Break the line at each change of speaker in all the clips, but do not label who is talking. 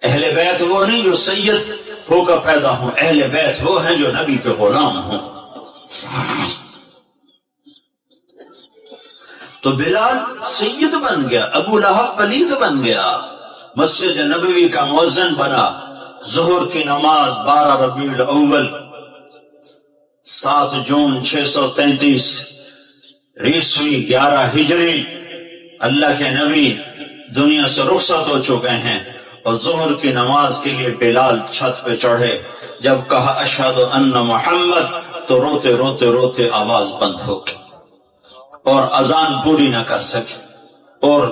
اہل بیت وہ نہیں جو سید ہو کر پیدا ہوں، اہل بیت وہ ہیں جو نبی کے غلام ہوں۔ تو بلال سید بن گیا، ابو لہب پلید بن گیا، مسجد نبوی کا مؤذن بنا، ظہر کی نماز 12 ربیع الاول 7 جون 633 عیسوی 11 ہجری اللہ کے نبی دنیا سے رخصت ہو چکے ہیں، اور ظہر کی نماز کے لیے بلال چھت پہ چڑھے، جب کہا اشہد ان محمد تو روتے روتے روتے آواز بند ہو گئی اور اذان پوری نہ کر سکے اور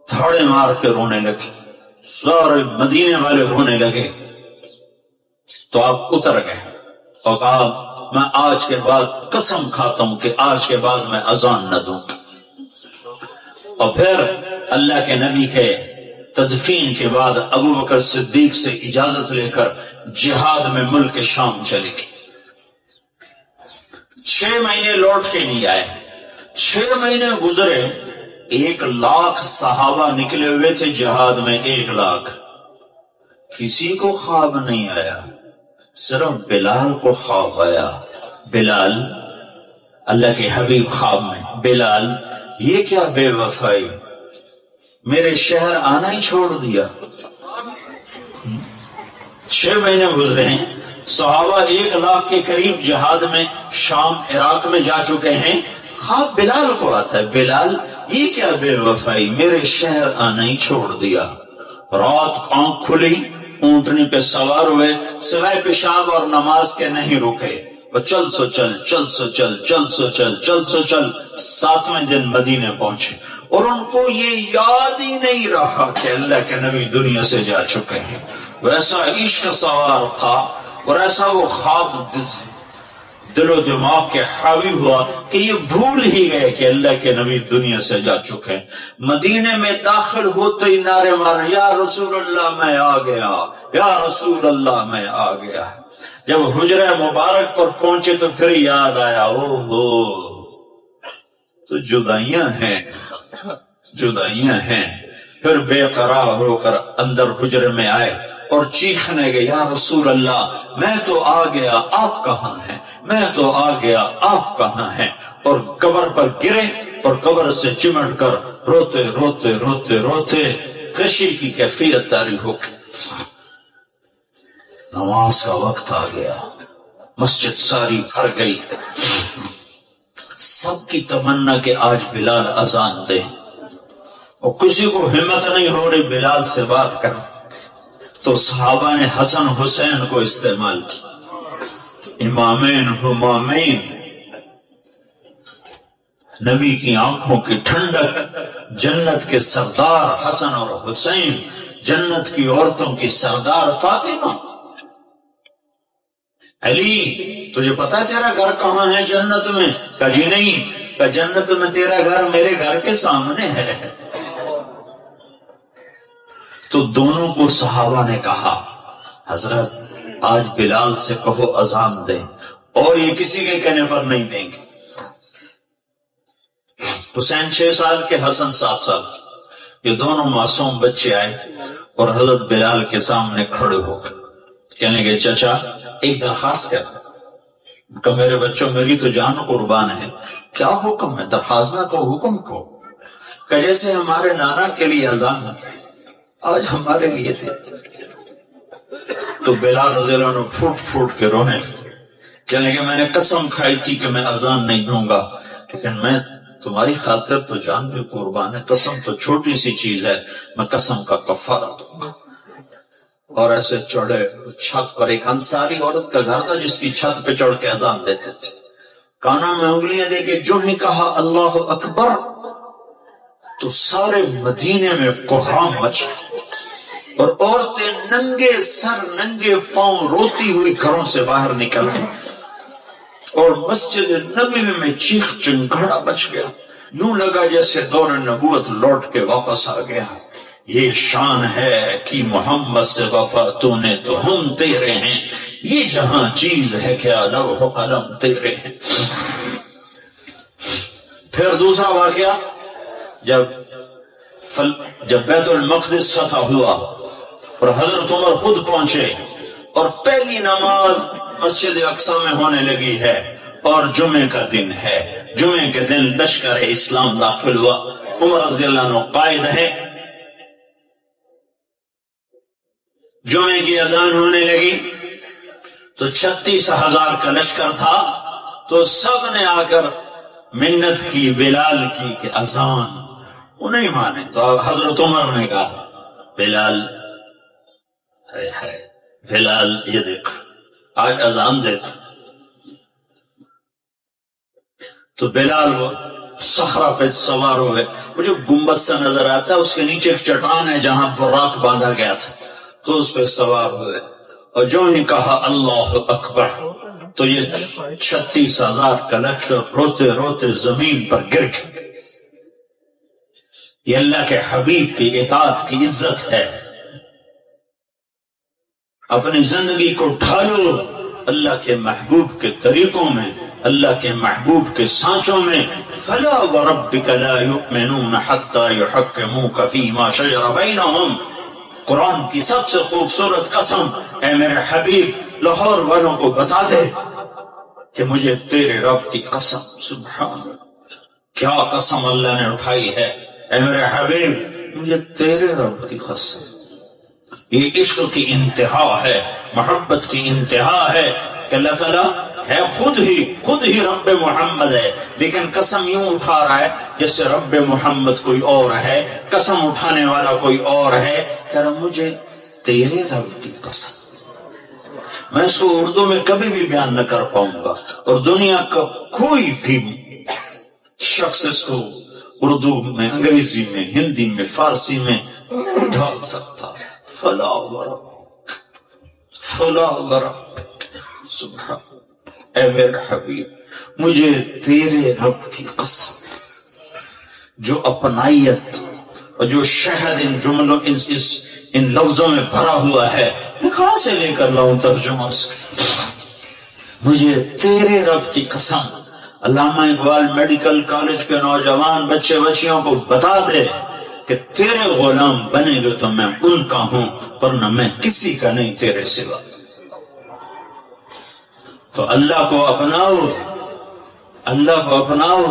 تھوڑے مار کے رونے لگے، سارے مدینے والے رونے لگے۔ تو آپ اتر گئے اور کہا میں آج کے بعد قسم کھاتا ہوں کہ آج کے بعد میں اذان نہ دوں گا۔ اور پھر اللہ کے نبی کے تدفین کے بعد ابو بکر صدیق سے اجازت لے کر جہاد میں ملک شام چلے گئے۔ 6 مہینے لوٹ کے نہیں آئے، 6 مہینے گزرے، 1,00,000 صحابہ نکلے ہوئے تھے جہاد میں، 1,00,000 کسی کو خواب نہیں آیا، صرف بلال کو خواب آیا۔ بلال، اللہ کے حبیب خواب میں، بلال یہ کیا بے وفائی، میرے شہر آنا ہی چھوڑ دیا۔ 6 مہینے گزرے ہیں، صحابہ 1,00,000 کے قریب جہاد میں شام عراق میں جا چکے ہیں، خواب بلال کو آتا ہے، بلال یہ کیا بے وفائی، میرے شہر آنا ہی چھوڑ دیا۔ رات آنکھ کھلی، اونٹنی پہ سوار ہوئے، سوائے پیشاب اور نماز کے نہیں رکے، وہ چل سو چل، چل سو چل، چل سو چل، چل سو چل، 7ویں دن مدینے پہنچے، اور ان کو یہ یاد ہی نہیں رہا کہ اللہ کے نبی دنیا سے جا چکے ہیں۔ ویسا عشق سوار تھا اور ایسا وہ خواب دل و دماغ کے حاوی ہوا کہ یہ بھول ہی گئے کہ اللہ کے نبی دنیا سے جا چکے ہیں۔ مدینے میں داخل ہوتے ہی نعرے مارے، یا رسول اللہ میں آ گیا، یا رسول اللہ میں آ گیا۔ جب حجرہ مبارک پر پہنچے تو پھر یاد آیا، او ہو تو جدائیاں ہیں، جدائیاں ہیں۔ پھر بے قرار ہو کر اندر حجرے میں آئے اور چیخنے گئے، یا رسول اللہ میں تو آ گیا، آپ کہاں ہیں، میں تو آ گیا، آپ کہاں ہیں، اور قبر پر گرے اور قبر سے چمٹ کر روتے روتے روتے روتے خشی کی کیفیت طاری ہو گئی۔ نماز کا وقت آ گیا، مسجد ساری بھر گئی، سب کی تمنا کہ آج بلال اذان دے، اور کسی کو ہمت نہیں ہو رہی بلال سے بات کر، تو صحابہ نے حسن حسین کو استعمال کی، امامین ہمامین، نبی کی آنکھوں کی ٹھنڈک، جنت کے سردار حسن اور حسین، جنت کی عورتوں کی سردار فاطمہ۔ علی تجھے پتا ہے تیرا گھر کہاں ہے جنت میں؟ کہا جی نہیں۔ کہا جنت میں تیرا گھر میرے گھر کے سامنے ہے۔ تو دونوں کو صحابہ نے کہا، حضرت آج بلال سے کہو اذان دیں، اور یہ کسی کے کہنے پر نہیں دیں گے۔ حسین 6 سال کے، حسن 7 سال کے، یہ دونوں معصوم بچے آئے اور حضرت بلال کے سامنے کھڑے ہو گئے، کہنے گے چچا ایک درخواست کر۔ کہ میرے بچوں میری تو جان قربان ہے، کیا حکم ہے؟ درخواست نہ کو حکم کو، کہ جیسے ہمارے نانا کے لیے اذان آج ہمارے لیے تھے۔ تو بلال رضی اللہ عنہ پھوٹ پھوٹ کے رونے لگے، کہنے کہ میں نے قسم کھائی تھی کہ میں اذان نہیں دوں گا، لیکن میں تمہاری خاطر تو جان بھی قربان ہے، قسم تو چھوٹی سی چیز ہے، میں قسم کا کفارہ دوں گا۔ اور ایسے چڑھے چھت پر، ایک انصاری عورت کا گھر تھا جس کی چھت پہ چڑھ کے اذان دیتے تھے، کانوں میں انگلیاں دے کے جو ہی کہا اللہ اکبر تو سارے مدینے میں کوہام مچ گیا، اور عورتیں ننگے سر ننگے پاؤں روتی ہوئی گھروں سے باہر نکل گئی، اور مسجد نبوی میں چیخ چنگھاڑا مچ گیا، یوں لگا جیسے دور نبوت لوٹ کے واپس آ گیا۔ یہ شان ہے کہ محمد سے وفا تو نے تو ہم تیرے ہیں، یہ جہاں چیز ہے کیا لوح و قلم تیرے ہیں۔ پھر دوسرا واقعہ، جب بیت المقدس فتح ہوا اور حضرت عمر خود پہنچے اور پہلی نماز مسجد اقصی میں ہونے لگی ہے اور جمعے کا دن ہے. جمعے کے دن لشکر اسلام داخل ہوا. عمر رضی اللہ عنہ قائد ہے. جمعے کی اذان ہونے لگی تو 36,000 کا لشکر تھا. تو سب نے آ کر منت کی بلال کی کہ اذان. وہ نہیں مانے تو حضرت عمر نے کہا بلال بلال یہ دیکھ آج اذان دیتا. تو بلال وہ صخرہ پہ سوار ہوئے. وہ جو گنبد سا نظر آتا ہے اس کے نیچے ایک چٹان ہے جہاں براق باندھا گیا تھا. تو اس پہ سوار ہوئے اور جو ہی کہا اللہ اکبر تو یہ 36,000 کا لشکر روتے روتے زمین پر گر گئے. یہ اللہ کے حبیب کی اطاعت کی عزت ہے. اپنی زندگی کو ڈھالو اللہ کے محبوب کے طریقوں میں, اللہ کے محبوب کے سانچوں میں. فلا وربک لا یؤمنون حتی یحکموک فیما شجر بینہم. قرآن کی سب سے خوبصورت قسم اے میرے حبیب لاہور والوں کو بتا دے کہ مجھے تیرے رب کی قسم. سبحان اللہ, کیا قسم اللہ نے اٹھائی ہے. اے میرے حبیب مجھے تیرے رب کی قسم. یہ عشق کی انتہا ہے, محبت کی انتہا ہے کہ اللہ تعالیٰ ہے خود ہی رب محمد ہے, لیکن قسم یوں اٹھا رہا ہے جیسے رب محمد کوئی اور ہے, قسم اٹھانے والا کوئی اور ہے. کہ مجھے تیرے رب کی قسم. میں اس کو اردو میں کبھی بھی بیان نہ کر پاؤں گا اور دنیا کا کوئی بھی شخص اس کو اردو میں, انگریزی میں, ہندی میں, فارسی میں ڈھال سکتا. فلا وربک فلا وربک. سبحان اے میرے حبیب مجھے تیرے رب کی قسم. جو اپنائیت اور جو شہد ان جملوں ان لفظوں میں بھرا ہوا ہے, میں کہاں سے لے کر لاؤں ترجمہ اس کا. مجھے تیرے رب کی قسم. علامہ اقبال میڈیکل کالج کے نوجوان بچے بچیوں کو بتا دے کہ تیرے غلام بنے گے تو میں ان کا ہوں, ورنہ میں کسی کا نہیں تیرے سوا. تو اللہ کو اپناؤ, اللہ کو اپناؤ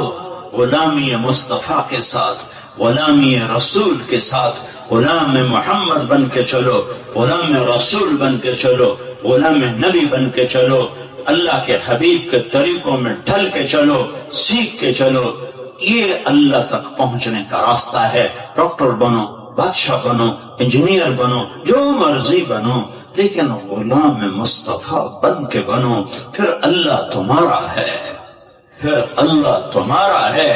غلامی مصطفیٰ کے ساتھ, غلامی رسول کے ساتھ. غلام محمد بن کے چلو, غلام رسول بن کے چلو, غلام نبی بن کے چلو. اللہ کے حبیب کے طریقوں میں ڈھل کے چلو, سیکھ کے چلو. یہ اللہ تک پہنچنے کا راستہ ہے. ڈاکٹر بنو, بادشاہ بنو, انجینئر بنو, جو مرضی بنو, لیکن غلام مصطفیٰ بن کے بنو. پھر اللہ تمہارا ہے, پھر اللہ تمہارا ہے.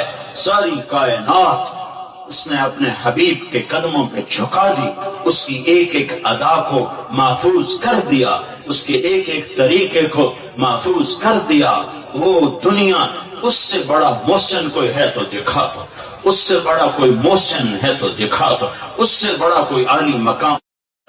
ساری کائنات اس نے اپنے حبیب کے قدموں پہ جھکا دی. اس کی ایک ایک ادا کو محفوظ کر دیا, اس کے ایک ایک طریقے کو محفوظ کر دیا. وہ دنیا اس سے بڑا محسن کوئی ہے تو دکھا دو, اس سے بڑا کوئی محسن ہے تو دکھا دو, اس سے بڑا کوئی عالی مقام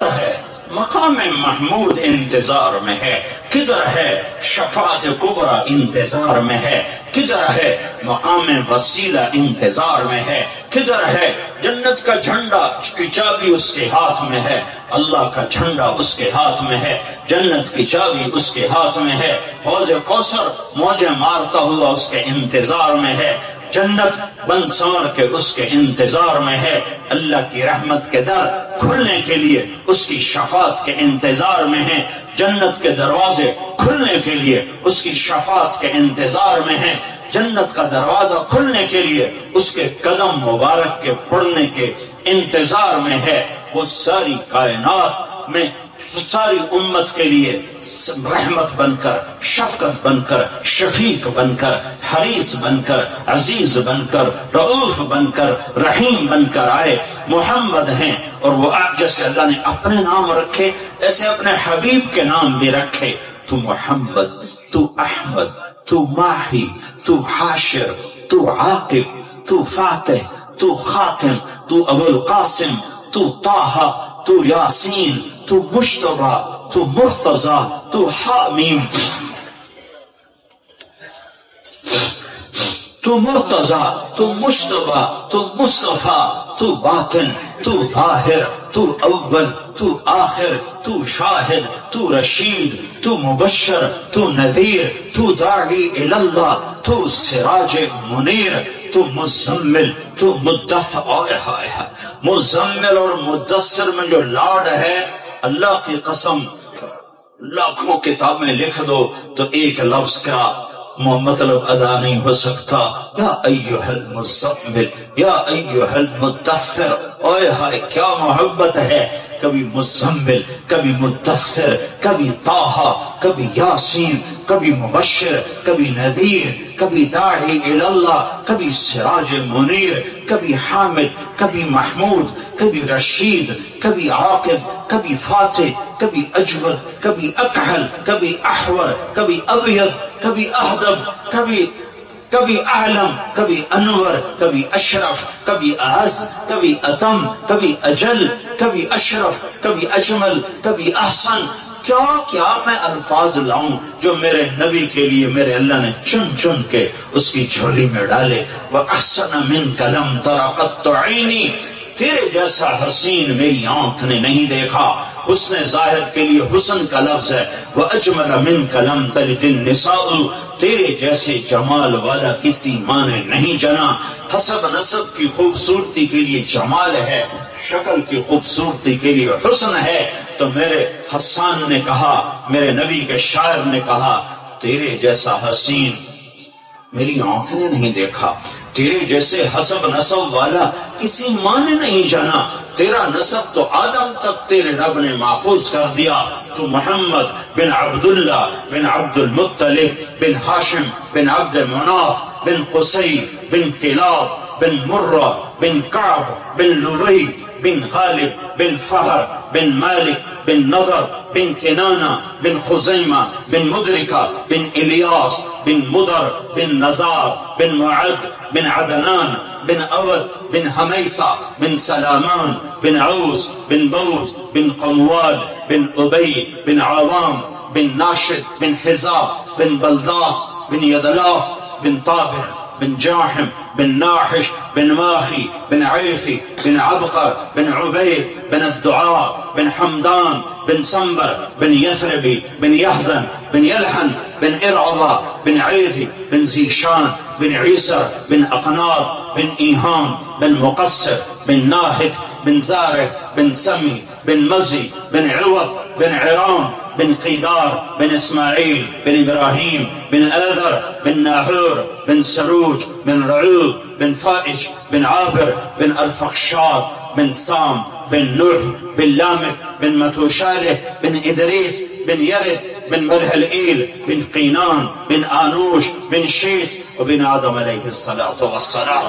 ہے. مقام محمود انتظار میں ہے. کدھر ہے شفاعت کبریٰ انتظار میں ہے. کدھر ہے مقام وسیلہ انتظار میں ہے. کدھر ہے جنت کا جھنڈا کی چابی اس کے ہاتھ میں ہے. اللہ کا جھنڈا اس کے ہاتھ میں ہے, جنت کی چابی اس کے ہاتھ میں ہے. حوض کوثر موجیں مارتا ہوا اس کے انتظار میں ہے. جنت بن سنور کے اس کے انتظار میں ہے. اللہ کی رحمت کے در کھلنے کے لیے اس کی شفاعت کے انتظار میں ہے. جنت کے دروازے کھلنے کے لیے اس کی شفاعت کے انتظار میں ہے. جنت کا دروازہ کھلنے کے لیے اس کے قدم مبارک کے پڑنے کے انتظار میں ہے. وہ ساری کائنات میں ساری امت کے لیے رحمت بن کر, شفقت بن کر, شفیق بن کر, حریص بن کر, عزیز بن کر, رؤوف بن کر, رحیم بن کر آئے. محمد ہیں اور وہ جیسے اللہ نے اپنے نام رکھے ایسے اپنے حبیب کے نام بھی رکھے. تو محمد, تو احمد, تو ماہی, تو حاشر, تو عاقب, تو فاتح, تو خاتم, تو ابو القاسم, تو طه, تو یاسین, تو مشتبہ, تو مرتضی, تو حامیم, تو مرتضی, تو مشتبہ, تو مصطفیٰ, تو باطن, تو ظاہر, تو اول، تو آخر، تو شاہد، تو رشید، تو مبشر، تو نذیر، تو داعی اللہ، تو سراج منیر، تو مزمل، تو مدثر۔ مزمل اور مدثر میں جو لاڈ ہے، اللہ کی قسم لاکھوں کتابیں لکھ دو تو ایک لفظ کا مطلب ادا نہیں ہو سکتا۔ یا ایھا المزمل، یا ایھا المدثر، اوئے ہائے کیا محبت ہے۔ کبھی مزمل، کبھی مدثر، کبھی طٰہٰ، کبھی یاسین، کبھی مبشر، کبھی نذیر، کبھی داعی اللہ، کبھی سراج منیر، کبھی حامد، کبھی محمود، کبھی رشید، کبھی عاقب، کبھی فاتح، کبھی اجود، کبھی اکحل، کبھی احور، کبھی ابیض، کبھی اہدب، کبھی اعلم، کبھی انور، کبھی اشرف، کبھی اعز، کبھی اتم، کبھی اجل، کبھی اشرف، کبھی اجمل، کبھی احسن۔ کیا کیا میں الفاظ لاؤں جو میرے نبی کے لیے میرے اللہ نے چن چن کے اس کی جھولی میں ڈالے۔ وَأَحْسَنَ مِنْكَ لَمْ تَرَ قَطُّ عَيْنِي، تیرے جیسا حسین میری آنکھ نے نہیں دیکھا۔ حسن ظاہر کے لیے حسن کا لفظ ہے۔ وَأَجْمَلَ مِنْكَ لَمْ تَلِدِ النِّسَاءُ، تیرے جیسے جمال والا کسی ماں نے نہیں جنا۔ حسب نسب کی خوبصورتی کے لیے جمال ہے، شکل کی خوبصورتی کے لیے حسن ہے۔ تو میرے حسان نے کہا، میرے نبی کے شاعر نے کہا، تیرے جیسا حسین میری آنکھ نے نہیں دیکھا، تیرے جیسے حسب نسب والا کسی ماں نے نہیں جانا۔ تیرا نسب تو آدم تک تیرے رب نے محفوظ کر دیا۔ تو محمد بن عبداللہ بن عبد المطلب بن ہاشم بن عبد مناف بن قصی بن کلاب بن مرہ بن کعب بن لبی بن غالب بن فہر بن مالک بن نضر بن کنانہ بن خزیمہ بن مدرکہ بن الیاس بن مدر بن نزار بن معد بن عدنان بن اود بن حمیسہ بن سلامان بن عوس بن بوز بن قموال بن ابی بن عوام بن ناشد بن حزاب بن بلداس بن یدلاف بن طابخ بن جاحم بن ناحش بن ماخي بن عيفي بن عبقر بن عبيد بن الدعاء بن حمدان بن سنبر بن يثربي بن يحزن بن يلحن بن إرعضة بن عيثي بن زيشان بن عيسر بن أقناط بن إيهام بن مقصر بن ناهث بن زارع بن سمي بن مزي بن عوض بن عرام بن قيدار بن إسماعيل بن إبراهيم بن آذر بن ناحور بن سروج بن رعوب بن فائش بن عابر بن أرفخشاد بن سام بن نوح بن لامك بن متوشاله بن إدريس بن يرد بن ملهلئيل بن قينان بن آنوش بن شيس وبن آدم عليه الصلاة والسلام.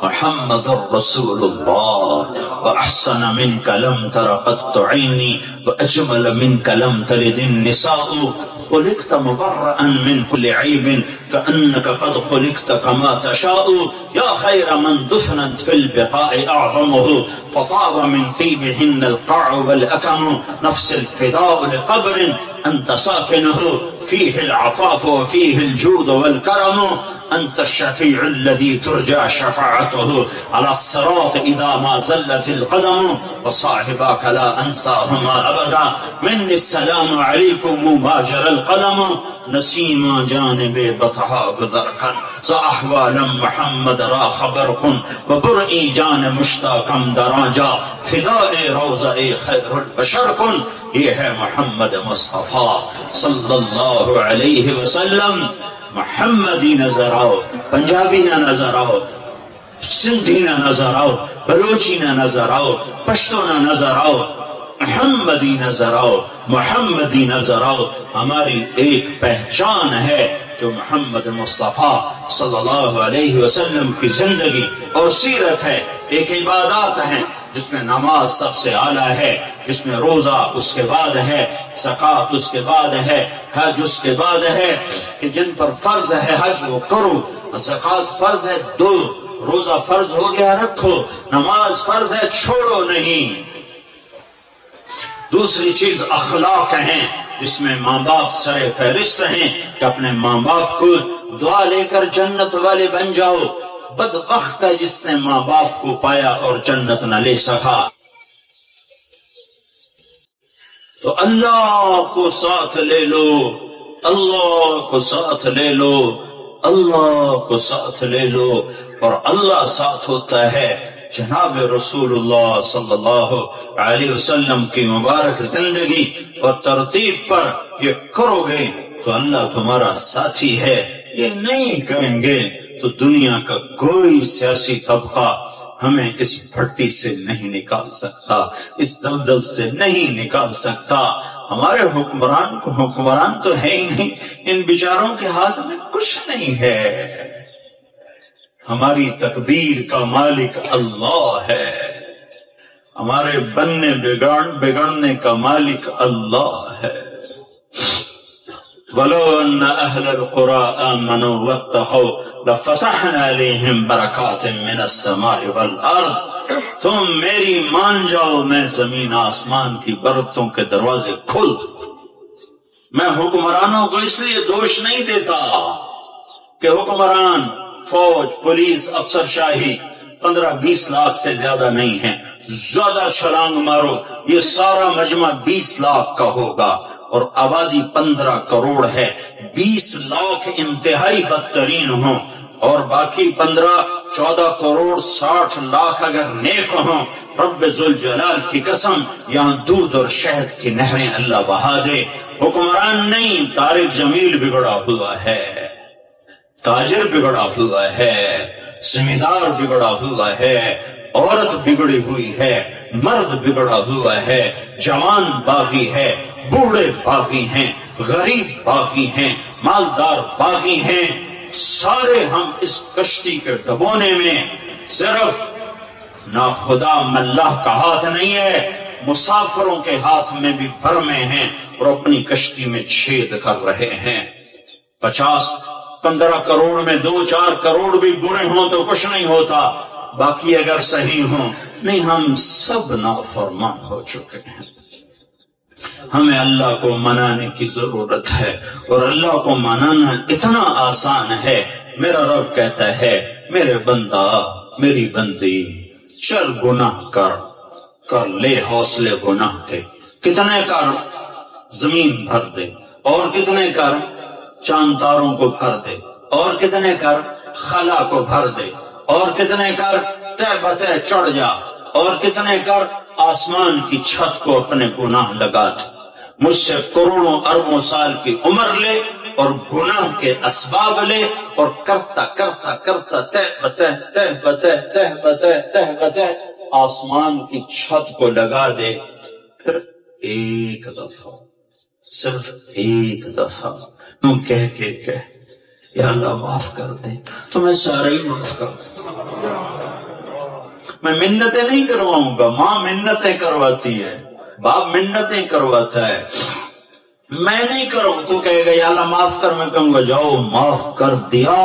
محمد رسول الله وأحسن منك لم تر قط عيني وأجمل منك لم تلد النساء خلقت مبرأ من كل عيب كأنك قد خلقت كما تشاء يا خير من دفنت في البقاء أعظمه فطاب من طيبهن القاع والأكم نفس الفداء لقبر أنت ساكنه فيه العفاف وفيه الجود والكرم أنت الشفيع الذي ترجى شفاعته على الصراط إذا ما زلت القدم وصاحبك لا أنساهما أبدا مني السلام عليكم ما جرى القلم نسيما جانب بطحا گذرکن زاحوالا محمد را خبر کن و برئی جان مشتاقم درانجا فدائی روضہ خیر البشر کن. یہ ہے محمد مصطفیٰ صلی اللہ علیہ وسلم. محمدی نظر آؤ، پنجابی نہ نظر آؤ، سندھی نہ نظر آؤ، بلوچی نہ نظر آؤ، پشتو نہ نظر آؤ، محمدی نظر آؤ، محمدی نظر آؤ. ہماری ایک پہچان ہے جو محمد مصطفیٰ صلی اللہ علیہ وسلم کی زندگی اور سیرت ہے. ایک عبادات ہیں جس میں نماز سب سے اعلیٰ ہے، جس میں روزہ اس کے بعد ہے، زکوٰۃ اس کے بعد ہے، حج اس کے بعد ہے کہ جن پر فرض ہے حج وہ کرو، زکوٰۃ فرض ہے دو، روزہ فرض ہو گیا رکھو، نماز فرض ہے چھوڑو نہیں. دوسری چیز اخلاق ہیں جس میں ماں باپ سر فہرست ہیں کہ اپنے ماں باپ کو دعا لے کر جنت والے بن جاؤ. بدبخت ہے جس نے ماں باپ کو پایا اور جنت نہ لے سکا۔ تو اللہ کو ساتھ لے لو، اللہ کو ساتھ لے لو، اللہ کو ساتھ لے لو، اور اللہ ساتھ ہوتا ہے جناب رسول اللہ صلی اللہ علیہ وسلم کی مبارک زندگی اور ترتیب پر یہ کرو گے تو اللہ تمہارا ساتھی ہے، یہ نہیں کریں گے تو دنیا کا کوئی سیاسی طبقہ ہمیں اس بھٹی سے نہیں نکال سکتا، اس دلدل سے نہیں نکال سکتا۔ ہمارے حکمران تو ہے ہی نہیں، ان بیچاروں کے ہاتھ میں کچھ نہیں ہے۔ ہماری تقدیر کا مالک اللہ ہے، ہمارے بگڑنے کا مالک اللہ ہے۔ وَلَوْ أَنَّ أَهْلَ الْقُرَىٰ آمَنُوا وَاتَّقَوْا لَفَتَحْنَا عَلَيْهِمْ بَرَكَاتٍ مِّنَ السَّمَاءِ وَالْأَرْضِ۔ تم میری مان جاؤ، میں زمین آسمان کی برکتوں کے دروازے کھول دوں۔ میں حکمرانوں کو اس لیے دوش نہیں دیتا کہ حکمران، فوج، پولیس، افسر شاہی 15-20 لاکھ سے زیادہ نہیں ہیں، زیادہ چھلانگ مارو، یہ سارا مجمع 20 لاکھ کا ہوگا اور آبادی 15 کروڑ ہے، 20 لاکھ انتہائی بدترین ہوں اور باقی 15-14 کروڑ 60 لاکھ اگر نیک ہوں، رب ذوالجلال کی قسم یہاں دودھ اور شہد کی نہریں اللہ بہا دے۔ حکمران نہیں، طارق جمیل بگڑا ہوا ہے، تاجر بگڑا ہوا ہے، زمیندار بگڑا ہوا ہے، عورت بگڑی ہوئی ہے، مرد بگڑا ہوا ہے، جوان باغی ہے، بوڑھے باغی ہیں، غریب باغی ہیں، مالدار باغی ہیں، سارے ہم اس کشتی کے ڈبونے میں صرف نہ خدا ملہ کا ہاتھ نہیں ہے، مسافروں کے ہاتھ میں بھی بھرمے ہیں اور اپنی کشتی میں چھید کر رہے ہیں۔ 50-15 کروڑ میں 2-4 کروڑ بھی برے ہوں تو کچھ نہیں ہوتا، باقی اگر صحیح ہوں نہیں، ہم سب نافرمان ہو چکے ہیں۔ ہمیں اللہ کو منانے کی ضرورت ہے اور اللہ کو منانا اتنا آسان ہے۔ میرا رب کہتا ہے میرے بندہ، میری بندی، چل گناہ کر لے حوصلے گناہ کے، کتنے کر زمین بھر دے، اور کتنے کر چاند تاروں کو بھر دے، اور کتنے کر خلا کو بھر دے، اور کتنے کر تہ بتہ چڑھ جا، اور کتنے کر آسمان کی چھت کو اپنے گناہ لگا دے، مجھ سے کروڑوں اربوں سال کی عمر لے اور گناہ کے اسباب لے اور کرتا کرتا کرتا تہ بتہ آسمان کی چھت کو لگا دے، پھر ایک دفعہ، صرف ایک دفعہ تم کہہ یا اللہ معاف کر دے، تو میں سارا ہی معاف کر دوں۔ میں منتیں نہیں کرواؤں گا، ماں منتیں کرواتی ہے، باپ منتیں کرواتا ہے، میں نہیں کروں۔ تو کہے گا یا اللہ معاف کر، میں کہوں گا جاؤ معاف کر دیا۔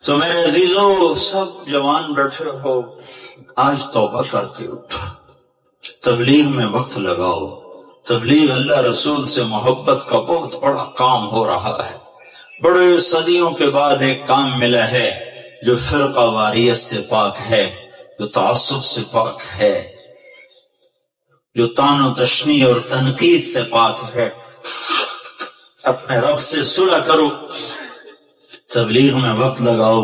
تو میرے عزیزو، سب جوان بیٹھے ہو، آج توبہ کر کے اٹھو، تبلیغ میں وقت لگاؤ۔ تبلیغ اللہ رسول سے محبت کا بہت بڑا کام ہو رہا ہے۔ بڑے صدیوں کے بعد ایک کام ملا ہے جو فرقہ واریت سے پاک ہے، جو تعصب سے پاک ہے، جو طعن و تشنیع اور تنقید سے پاک ہے۔ اپنے رب سے صلح کرو، تبلیغ میں وقت لگاؤ،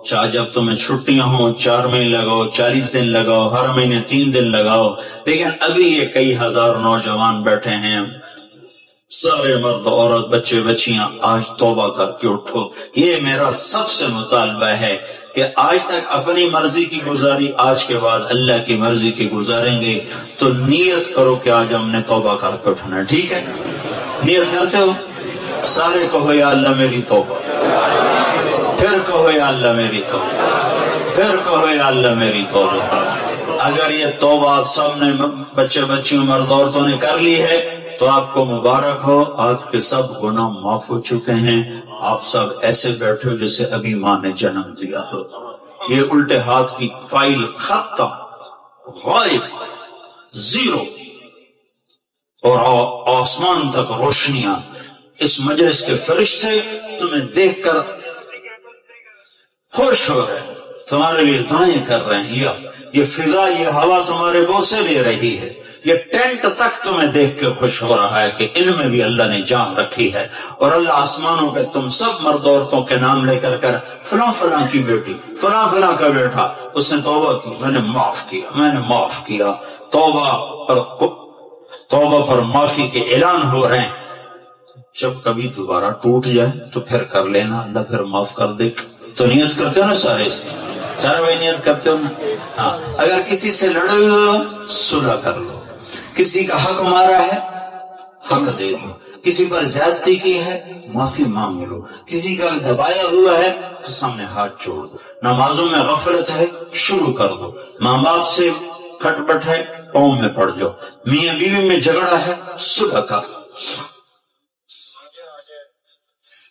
چاہے جب تمہیں چھٹیاں ہوں 4 مہینے لگاؤ، 40 دن لگاؤ، ہر مہینے 3 دن لگاؤ، لیکن ابھی یہ کئی ہزار نوجوان بیٹھے ہیں، سارے مرد عورت بچے بچیاں، آج توبہ کر کے اٹھو۔ یہ میرا سب سے مطالبہ ہے کہ آج تک اپنی مرضی کی گزاری، آج کے بعد اللہ کی مرضی کی گزاریں گے، تو نیت کرو کہ آج ہم نے توبہ کر کے اٹھنا، ٹھیک ہے؟ نیت کرتے ہو؟ سارے کہو یا اللہ میری توبہ، پھر کہو یا اللہ میری توبہ، پھر کہو یا اللہ میری توبہ۔ اگر یہ توبہ آپ سب نے، بچے بچیوں مرد عورتوں نے کر لی ہے تو آپ کو مبارک ہو، آپ کے سب گناہ معاف ہو چکے ہیں، آپ سب ایسے بیٹھے ہو جیسے ابھی ماں نے جنم دیا ہو۔ یہ الٹے ہاتھ کی فائل ختم، غائب، زیرو، اور آسمان تک روشنیاں۔ اس مجلس کے فرشتے تمہیں دیکھ کر خوش ہو رہے ہیں، تمہارے لیے دعائیں کر رہے ہیں، یہ فضا، یہ ہوا تمہارے بوسے دے رہی ہے، یہ ٹینٹ تک تمہیں دیکھ کے خوش ہو رہا ہے کہ ان میں بھی اللہ نے جان رکھی ہے۔ اور اللہ آسمانوں پہ تم سب مرد عورتوں کے نام لے کر فلاں فلاں کی بیٹی، فلاں فلاں کا بیٹا، اس نے توبہ کی، میں نے معاف کیا، میں نے معاف کیا۔ توبہ پر معافی کے اعلان ہو رہے ہیں۔ جب کبھی دوبارہ ٹوٹ جائے تو پھر کر لینا، اللہ پھر معاف کر دے۔ تو نیت کرتے ہو نا سارے بھائی نیت کرتے ہو نا؟ ہاں، اگر کسی سے لڑے ہوئے ہو صلح کر لو، کسی کا حق مارا ہے حق دے دو، کسی پر زیادتی کی ہے معافی مانگ لو، کسی کا دبایا ہوا ہے تو سامنے ہاتھ جوڑ دو، نمازوں میں غفلت ہے شروع کر دو، ماں باپ سے کھٹ پٹ ہے پاؤں میں پڑ جاؤ، میاں بیوی میں جھگڑا ہے صلح کر۔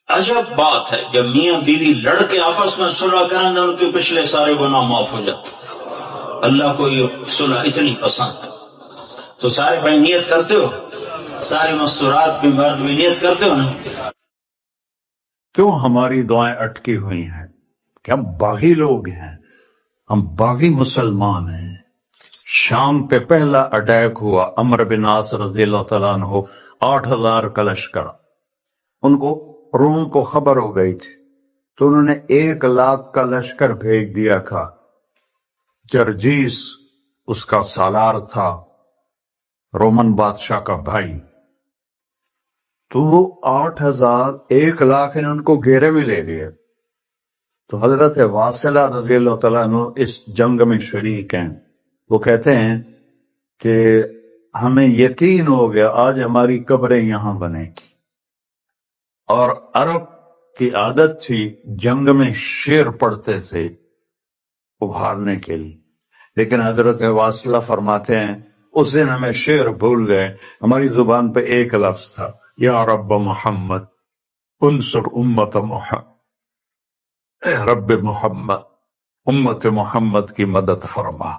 عجب بات ہے جب میاں بیوی لڑ کے آپس میں صلح کریں تو ان کے پچھلے سارے گناہ معاف ہو جاتے۔ اللہ کو یہ صلح اتنی پسند۔ تو سارے بھائی نیت کرتے ہو، سارے مستورات بھی مرد بھی نیت کرتے ہو نا؟
کیوں ہماری دعائیں اٹکی ہوئی ہیں؟ کہ ہم باغی لوگ ہیں، ہم باغی مسلمان ہیں۔ شام پہ پہلا اٹیک ہوا، عمرو بن عاص رضی اللہ تعالیٰ عنہ، 8,000 کا لشکر، ان کو روم کو خبر ہو گئی تھی تو انہوں نے 1,00,000 کا لشکر بھیج دیا تھا۔ جرجیس اس کا سالار تھا، رومن بادشاہ کا بھائی، تو وہ 8,000 1,00,000 نے ان کو گھیرے میں لے لیے۔ تو حضرت واصلہ رضی اللہ تعالیٰ عنہ اس جنگ میں شریک ہیں۔ وہ کہتے ہیں کہ ہمیں یقین ہو گیا آج ہماری قبریں یہاں بنے گی، اور عرب کی عادت تھی جنگ میں شعر پڑھتے تھے ابھارنے کے لیے، لیکن حضرت واصلہ فرماتے ہیں اس دن ہمیں شعر بھول گئے، ہماری زبان پہ ایک لفظ تھا، یا رب محمد انصر امت محمد، اے رب محمد امت محمد کی مدد فرما۔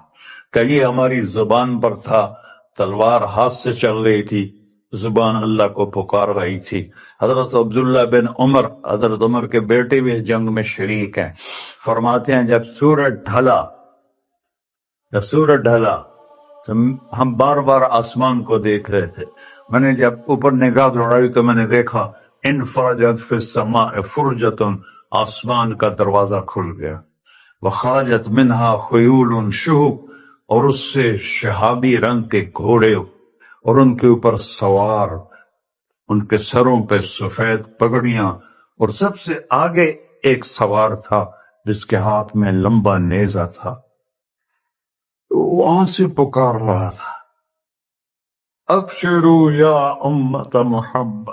کہ یہ ہماری زبان پر تھا، تلوار ہاتھ سے چل رہی تھی، زبان اللہ کو پکار رہی تھی۔ حضرت عبداللہ بن عمر، حضرت عمر کے بیٹے بھی اس جنگ میں شریک ہیں، فرماتے ہیں جب سورج ڈھلا تو ہم بار بار آسمان کو دیکھ رہے تھے، میں نے جب اوپر نگاہ دوڑائی تو میں نے دیکھا انفرجت فی السماء فرجۃ، آسمان کا دروازہ کھل گیا، وخرجت منہا خیول شہب، اور اس سے شہابی رنگ کے گھوڑے اور ان کے اوپر سوار، ان کے سروں پہ سفید پگڑیاں، اور سب سے آگے ایک سوار تھا جس کے ہاتھ میں لمبا نیزہ تھا، وہاں سے پکار رہا تھا ابشروا یا امت محمد،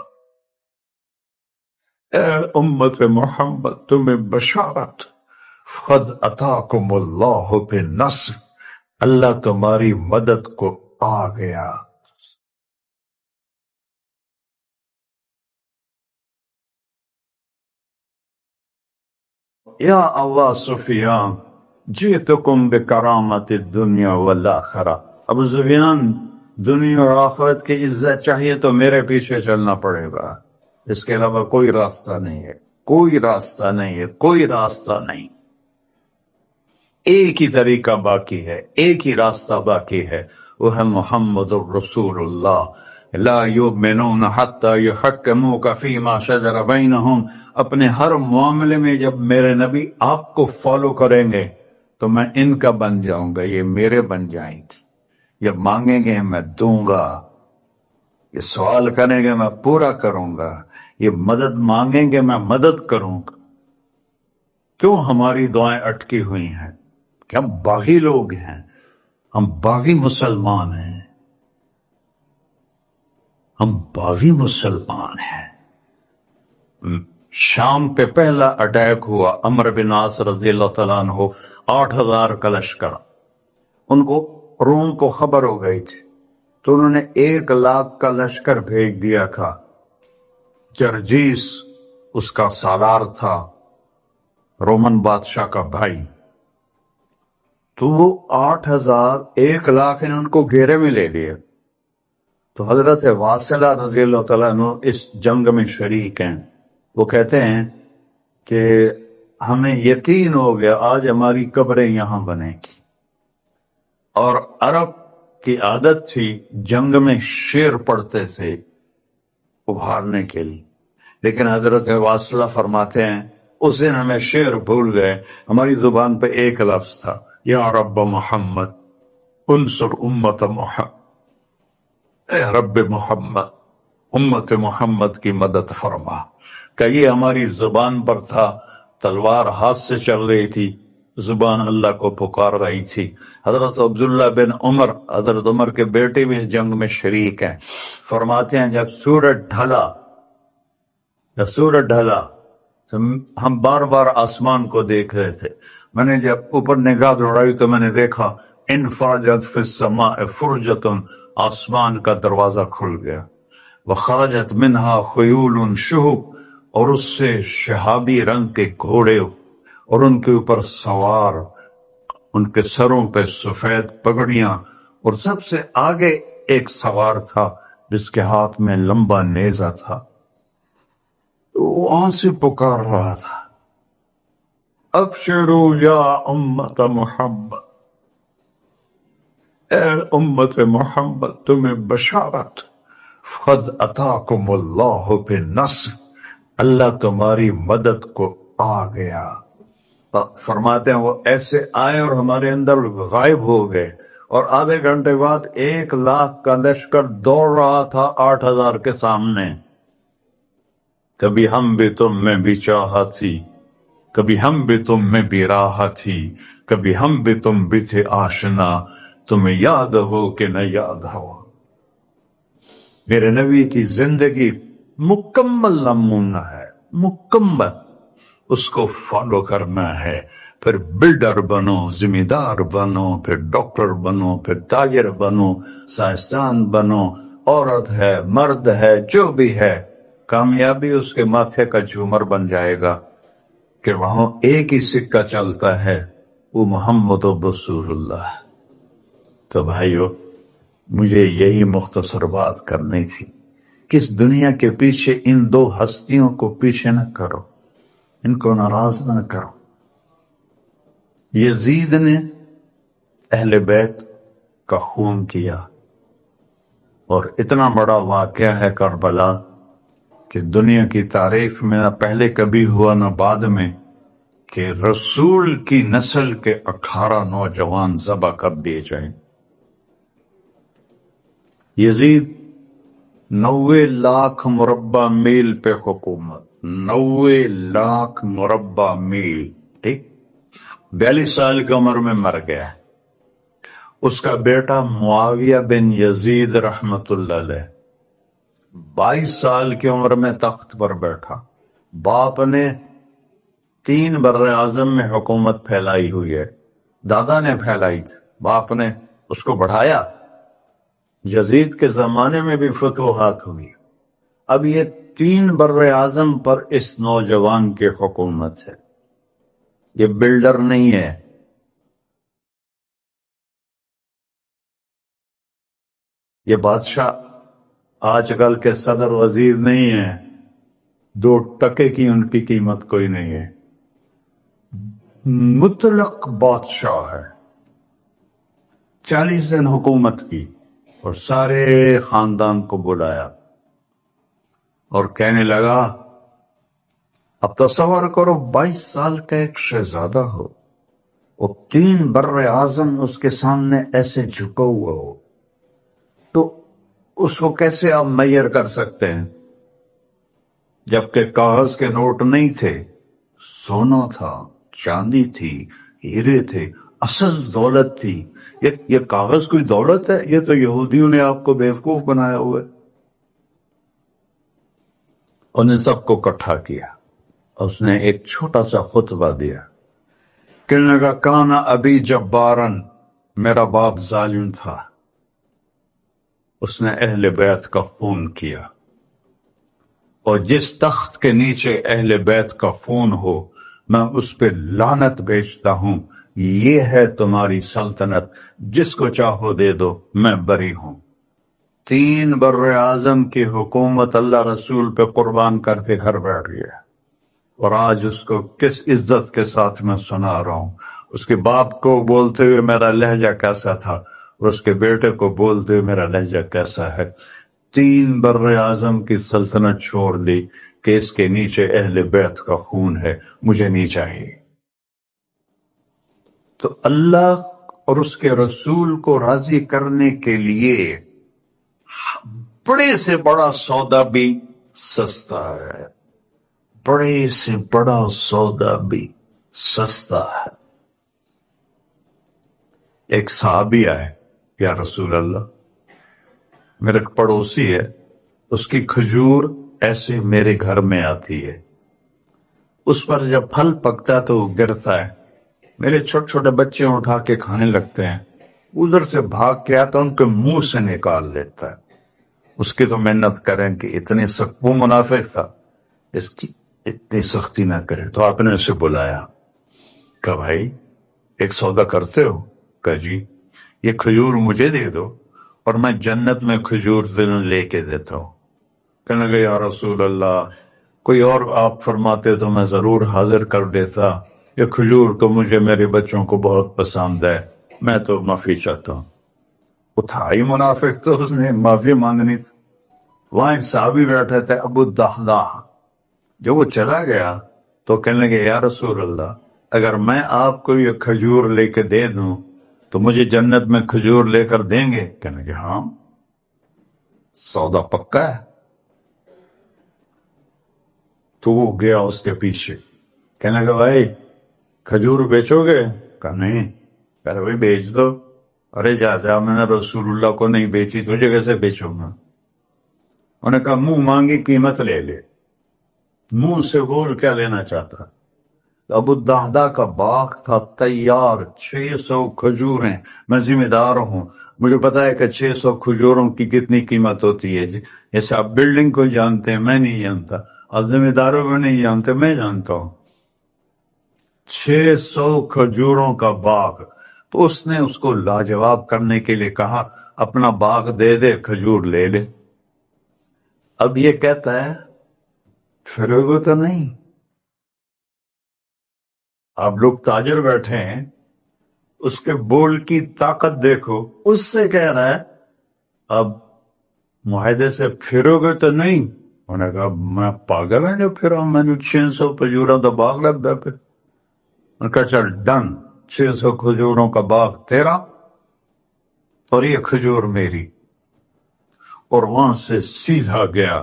اے امت محمد تمہیں بشارت، قد اتاکم اللہ بالنصر، اللہ تمہاری مدد کو آ گیا۔ یا ابا سفیان جئتکم بکرامت الدنیا والآخرہ، ابو سفیان دنیا اور آخرت کی عزت چاہیے تو میرے پیچھے چلنا پڑے گا، اس کے علاوہ کوئی راستہ نہیں ہے، کوئی راستہ نہیں ہے، کوئی راستہ نہیں، ایک ہی طریقہ باقی ہے، ایک ہی راستہ باقی ہے، وہ ہے محمد الرسول اللہ۔ لا یؤمنون حتی یحکموک فیما شجر بینہم، اپنے ہر معاملے میں جب میرے نبی آپ کو فالو کریں گے تو میں ان کا بن جاؤں گا، یہ میرے بن جائیں گے، یہ مانگیں گے میں دوں گا، یہ سوال کریں گے میں پورا کروں گا، یہ مدد مانگیں گے میں مدد کروں گا۔ کیوں ہماری دعائیں اٹکی ہوئی ہیں؟ کہ ہم باغی لوگ ہیں، ہم باغی مسلمان ہیں، ہم باغی مسلمان ہیں۔ شام پہ پہلا اٹیک ہوا، عمرو بن عاص رضی اللہ تعالیٰ عنہ، 8,000 کا لشکر، ان کو روم کو خبر ہو گئی تھی تو انہوں نے 1,00,000 کا لشکر بھیج دیا تھا۔ جرجیس اس کا سالار تھا، رومن بادشاہ کا بھائی، تو وہ 8,000 1,00,000 نے ان کو گھیرے میں لے لیے۔ تو حضرت واصلہ رضی اللہ تعالیٰ عنہ اس جنگ میں شریک ہیں۔ وہ کہتے ہیں کہ ہمیں یقین ہو گیا آج ہماری قبریں یہاں بنے گی. اور عرب کی عادت تھی جنگ میں شعر پڑھتے تھے ابھارنے کے لیے، لیکن حضرت واصلہ فرماتے ہیں اس دن ہمیں شعر بھول گئے، ہماری زبان پہ ایک لفظ تھا، یا رب محمد انصر امت محمد، اے رب محمد امت محمد کی مدد فرما. کہ یہ ہماری زبان پر تھا، تلوار ہاتھ سے چل رہی تھی، زبان اللہ کو پکار رہی تھی. حضرت عبداللہ بن عمر، حضرت عمر کے بیٹے بھی اس جنگ میں شریک ہیں، فرماتے ہیں جب سورج ڈھلا تو ہم بار بار آسمان کو دیکھ رہے تھے. میں نے جب اوپر نگاہ دوڑائی تو میں نے دیکھا انفرجت فی السماء فرجۃ، آسمان کا دروازہ کھل گیا، وخرجت منہا خیول شہب، اور اس سے شہابی رنگ کے گھوڑے اور ان کے اوپر سوار، ان کے سروں پہ سفید پگڑیاں، اور سب سے آگے ایک سوار تھا جس کے ہاتھ میں لمبا نیزہ تھا. وہ وہاں سے پکار رہا تھا، ابشروا یا امت محمد، اے امت محمد تمہیں بشارت، قد اتاکم اللہ بالنصر، اللہ تمہاری مدد کو آ گیا. فرماتے ہیں وہ ایسے آئے اور ہمارے اندر غائب ہو گئے، اور آدھے گھنٹے بعد 1,00,000 کا لشکر دوڑ رہا تھا 8,000 کے سامنے. کبھی ہم بھی تم میں بھی چاہا تھی، کبھی ہم بھی تم میں بھی راہ تھی، کبھی ہم بھی تم بھی تھے آشنا، تمہیں یاد ہو کہ نہ یاد ہو. میرے نبی کی زندگی مکمل نمونہ ہے، مکمل، اس کو فالو کرنا ہے. پھر بلڈر بنو، ذمہ دار بنو، پھر ڈاکٹر بنو، پھر تاجر بنو، سائنسدان بنو، عورت ہے مرد ہے جو بھی ہے، کامیابی اس کے ماتھے کا جھومر بن جائے گا کہ وہاں ایک ہی سکہ چلتا ہے، وہ محمد رسول اللہ. تو بھائیو مجھے یہی مختصر بات کرنی تھی کہ اس دنیا کے پیچھے ان دو ہستیوں کو پیچھے نہ کرو، ان کو ناراض نہ کرو. یزید نے اہل بیت کا خون کیا، اور اتنا بڑا واقعہ ہے کربلا کہ دنیا کی تاریخ میں نہ پہلے کبھی ہوا نہ بعد میں کہ رسول کی نسل کے 18 نوجوان ذبح کر دیے جائیں. یزید 90 لاکھ مربع میل پہ حکومت، 90 لاکھ مربع میل، ٹھیک، 42 سال کی عمر میں مر گیا. اس کا بیٹا معاویہ بن یزید رحمت اللہ علیہ 22 سال کی عمر میں تخت پر بیٹھا. باپ نے 3 بر اعظم میں حکومت پھیلائی ہوئی ہے، دادا نے پھیلائی تھی، باپ نے اس کو بڑھایا. یزید کے زمانے میں بھی فتوحات ہوئی. اب یہ 3 بر اعظم پر اس نوجوان کی حکومت ہے. یہ بلڈر نہیں ہے، یہ بادشاہ آج کل کے صدر وزیر نہیں ہے، 2 ٹکے کی ان کی قیمت کوئی نہیں ہے. مطلق بادشاہ ہے. 40 دن حکومت کی اور سارے خاندان کو بلایا اور کہنے لگا، اب تصور کرو 22 سال کا ایک شہزادہ ہو، اور 3 بر اعظم اس کے سامنے ایسے جھکا ہوا ہو، تو اس کو کیسے آپ میئر کر سکتے ہیں؟ جبکہ کاغذ کے نوٹ نہیں تھے، سونا تھا، چاندی تھی، ہیرے تھے، اصل دولت تھی. یہ کاغذ کوئی دولت ہے؟ یہ تو یہودیوں نے آپ کو بیوقوف بنایا ہوا ہے. انہیں سب کو اکٹھا کیا، اس نے ایک چھوٹا سا خطبہ دیا، کہنے لگا، کانا ابی جبارن، میرا باپ ظالم تھا، اس نے اہل بیت کا خون کیا، اور جس تخت کے نیچے اہل بیت کا خون ہو میں اس پہ لعنت بھیجتا ہوں. یہ ہے تمہاری سلطنت، جس کو چاہو دے دو، میں بری ہوں. 3 بر اعظم کی حکومت اللہ رسول پہ قربان کر کے گھر بیٹھ گیا. اور آج اس کو کس عزت کے ساتھ میں سنا رہا ہوں. اس کے باپ کو بولتے ہوئے میرا لہجہ کیسا تھا اور اس کے بیٹے کو بولتے ہوئے میرا لہجہ کیسا ہے. 3 بر اعظم کی سلطنت چھوڑ دی کہ اس کے نیچے اہل بیت کا خون ہے، مجھے نہیں چاہیے. تو اللہ اور اس کے رسول کو راضی کرنے کے لیے بڑے سے بڑا سودا بھی سستا ہے، بڑے سے بڑا سودا بھی سستا ہے. ایک صحابی آئے، یا رسول اللہ، میرے پڑوسی ہے، اس کی کھجور ایسے میرے گھر میں آتی ہے، اس پر جب پھل پکتا ہے تو وہ گرتا ہے، میرے چھوٹے چھوٹے بچے اٹھا کے کھانے لگتے ہیں، ادھر سے بھاگ کے آتا ان کے منہ سے نکال لیتا ہے. اس کی تو محنت کریں کہ اتنے سخت، وہ منافق تھا، اس کی اتنی سختی نہ کرے. تو آپ نے اسے بلایا، کہا بھائی ایک سودا کرتے ہو؟ کہا جی. یہ کھجور مجھے دے دو اور میں جنت میں کھجور لے کے دیتا ہوں. کہنے لگے یا رسول اللہ، کوئی اور آپ فرماتے تو میں ضرور حاضر کر دیتا، یہ کھجور تو مجھے میرے بچوں کو بہت پسند ہے، میں تو معافی چاہتا ہوں. اٹھائی منافق تو اس نے معافی مانگنی تھی. وہاں ایک صحابی بیٹھے تھے ابو الدحداح، جو وہ چلا گیا تو کہنے لگے یا رسول اللہ، اگر میں آپ کو یہ کھجور لے کے دے دوں تو مجھے جنت میں کھجور لے کر دیں گے؟ کہنے لگے ہاں، سودا پکا ہے. تو وہ گیا اس کے پیچھے، کہنے لگا بھائی کھجور بیچو گے؟ کہا نہیں. کہہ رہے بھائی بیچ دو. ارے جا میں نے رسول اللہ کو نہیں بیچی، تجھے کیسے بیچوں گا؟ انہوں نے کہا منہ مانگی قیمت لے لے. منہ سے بول کیا لینا چاہتا؟ ابو الدحداح کا باغ تھا تیار، 600 کھجوریں. میں ذمہ دار ہوں، مجھے پتا ہے کہ 600 کھجوروں کی کتنی قیمت ہوتی ہے. جیسے آپ بلڈنگ کو جانتے ہیں، میں نہیں جانتا، آپ ذمہ داروں کو نہیں جانتے، میں جانتا ہوں. 600 کھجوروں کا باغ. تو اس نے اس کو لاجواب کرنے کے لیے کہا اپنا باغ دے دے، کھجور لے لے. اب یہ کہتا ہے پھر وہ تو نہیں. آپ لوگ تاجر بیٹھے ہیں، اس کے بول کی طاقت دیکھو، اس سے کہہ رہا ہے اب معاہدے سے پھرو گے تو نہیں. انہوں نے کہا میں پاگل ہوں جو پھروں، میں نے 600 کھجوروں کا باغ لگ گیا. پھر انہوں نے کہا چل ڈن، 600 کھجوروں کا باغ تیرا اور یہ کھجور میری. اور وہاں سے سیدھا گیا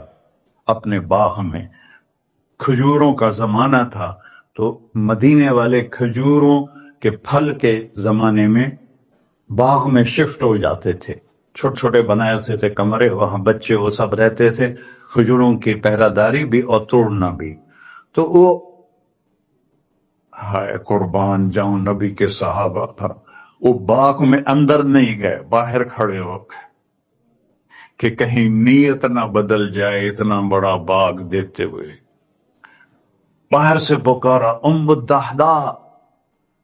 اپنے باغ میں. کھجوروں کا زمانہ تھا تو مدینے والے کھجوروں کے پھل کے زمانے میں باغ میں شفٹ ہو جاتے تھے، چھوٹے چھوٹے بنائے ہوتے تھے کمرے، وہاں بچے وہ سب رہتے تھے، کھجوروں کی پہرہ داری بھی اور توڑنا بھی. تو وہ ہائے قربان جاؤں نبی کے صحابہ پر، وہ باغ میں اندر نہیں گئے، باہر کھڑے ہو گئے کہ کہیں نیت نہ بدل جائے. اتنا بڑا باغ دیکھتے ہوئے باہر سے پکارا ام الدحداح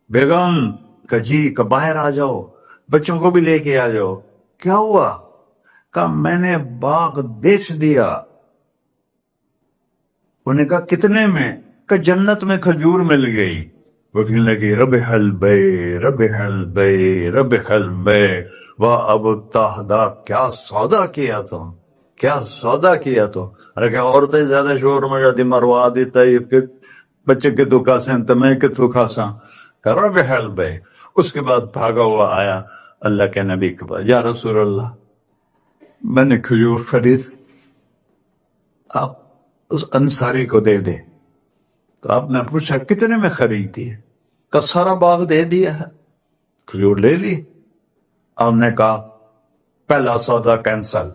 بیگم، کہ جی کہ باہر آ جاؤ، بچوں کو بھی لے کے آ جاؤ. کیا ہوا؟ کہ میں نے باغ بیچ دیا. انہوں نے کہا کتنے میں؟ کہ جنت میں کھجور مل گئی. وہ کہنے لگی ربح البیع ربح البیع ربح البیع. واہ ابو الدحداح، کیا سودا کیا تم، کیا سودا کیا تم. ارے کیا عورتیں زیادہ شور میں جاتی مروا دیتا ہے کہ بچے کے تو کھاسیں تو میں کہ تو کھاساں. ربح البیع. اس کے بعد بھاگا ہوا آیا اللہ کے نبی کے پاس، یا رسول اللہ میں نے کھجور خرید، آپ اس انصاری کو دے دے. تو آپ نے پوچھا کتنے میں خریدی ہے؟ کہ سارا باغ دے دیا ہے، کھجور لے لی. آپ نے کہا پہلا سودا کینسل.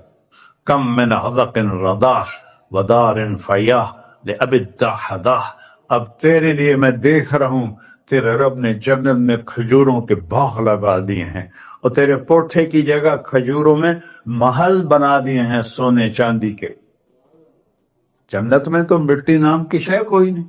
کم من عذق رداح ودار فیاح لأبی الدحداح. اب تیرے لیے میں دیکھ رہا ہوں تیرے رب نے جنت میں کھجوروں کے باغ لگا دیے ہیں اور تیرے پوٹھے کی جگہ کھجوروں میں محل بنا دیے ہیں سونے چاندی کے. جنت میں تو مٹی نام کی شے کوئی نہیں،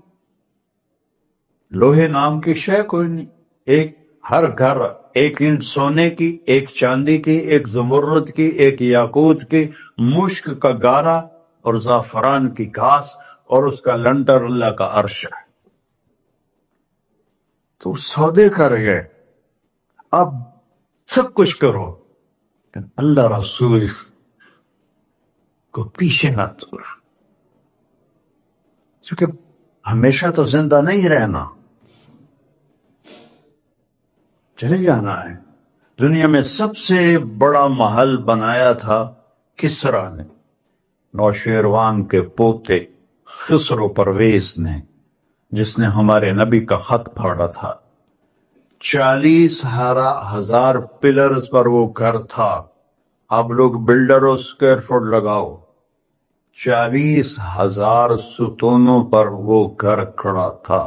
لوہے نام کی شے کوئی نہیں. ایک ہر گھر ایک اینٹ سونے کی، ایک چاندی کی، ایک زمرد کی، ایک یاقوت کی، مشک کا گارا اور زعفران کی گھاس اور اس کا لنٹر اللہ کا عرش ہے. تو سودے کر گئے، اب سب کچھ کرو لیکن اللہ رسول کو پیچھے نہ چھوڑ، کیونکہ ہمیشہ تو زندہ نہیں رہنا، چلے جانا ہے. دنیا میں سب سے بڑا محل بنایا تھا کسرا نے، نوشیروان کے پوتے خسرو پرویز نے، جس نے ہمارے نبی کا خط پھاڑا تھا. 40,000 پلرز پر وہ گھر تھا. آپ لوگ بلڈروں اسکوائر فٹ لگاؤ، 40,000 ستونوں پر وہ گھر کھڑا تھا،